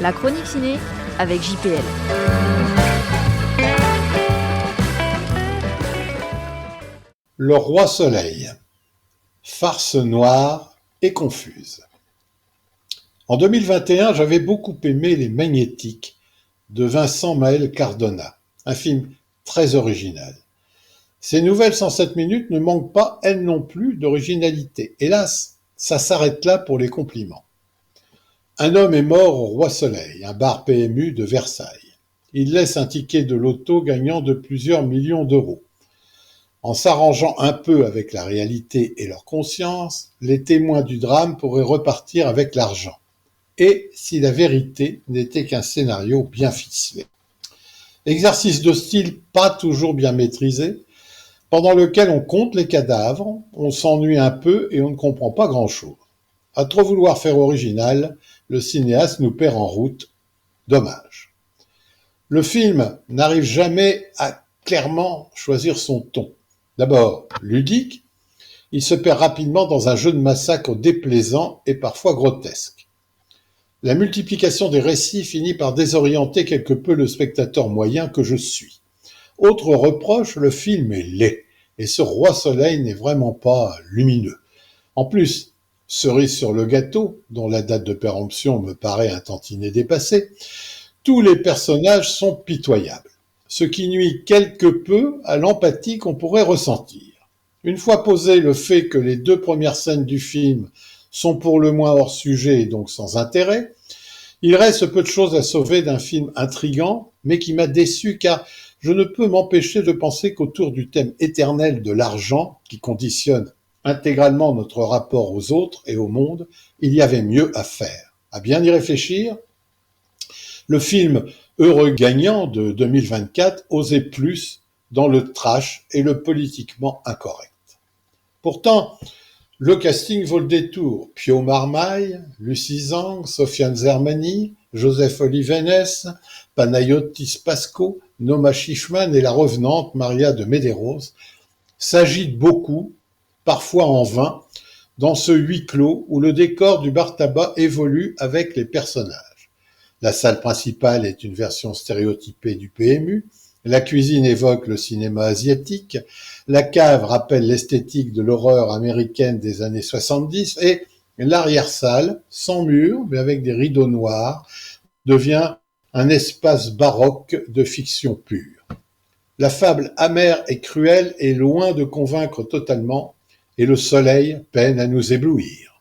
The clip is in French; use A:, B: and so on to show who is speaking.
A: La chronique ciné avec JPL.
B: Le Roi Soleil, farce noire et confuse. En 2021, j'avais beaucoup aimé Les Magnétiques de Vincent Maël Cardona, un film très original. Ces nouvelles 107 minutes ne manquent pas, elles non plus, d'originalité. Hélas, ça s'arrête là pour les compliments. Un homme est mort au Roi Soleil, un bar PMU de Versailles. Il laisse un ticket de loto gagnant de plusieurs millions d'euros. En s'arrangeant un peu avec la réalité et leur conscience, les témoins du drame pourraient repartir avec l'argent. Et si la vérité n'était qu'un scénario bien ficelé. Exercice de style pas toujours bien maîtrisé, pendant lequel on compte les cadavres, on s'ennuie un peu et on ne comprend pas grand-chose. À trop vouloir faire original, le cinéaste nous perd en route. Dommage. Le film n'arrive jamais à clairement choisir son ton. D'abord, ludique, il se perd rapidement dans un jeu de massacre déplaisant et parfois grotesque. La multiplication des récits finit par désorienter quelque peu le spectateur moyen que je suis. Autre reproche, le film est laid, et ce Roi Soleil n'est vraiment pas lumineux. En plus, cerise sur le gâteau, dont la date de péremption me paraît un tantinet dépassée, tous les personnages sont pitoyables, ce qui nuit quelque peu à l'empathie qu'on pourrait ressentir. Une fois posé le fait que les 2 premières scènes du film sont pour le moins hors sujet et donc sans intérêt, il reste peu de choses à sauver d'un film intrigant, mais qui m'a déçu car je ne peux m'empêcher de penser qu'autour du thème éternel de l'argent, qui conditionne intégralement notre rapport aux autres et au monde, il y avait mieux à faire. À bien y réfléchir, le film Heureux gagnant de 2024 osait plus dans le trash et le politiquement incorrect. Pourtant, le casting vaut le détour. Pio Marmaille, Lucie Zhang, Sofiane Zermani, Joseph Olivenès, Panayotis Pasco, Noma Shishman et la revenante Maria de Medeiros s'agitent beaucoup, parfois en vain, dans ce huis clos où le décor du bar-tabac évolue avec les personnages. La salle principale est une version stéréotypée du PMU, la cuisine évoque le cinéma asiatique, la cave rappelle l'esthétique de l'horreur américaine des années 70 et l'arrière-salle, sans murs mais avec des rideaux noirs, devient un espace baroque de fiction pure. La fable amère et cruelle est loin de convaincre totalement et le soleil peine à nous éblouir.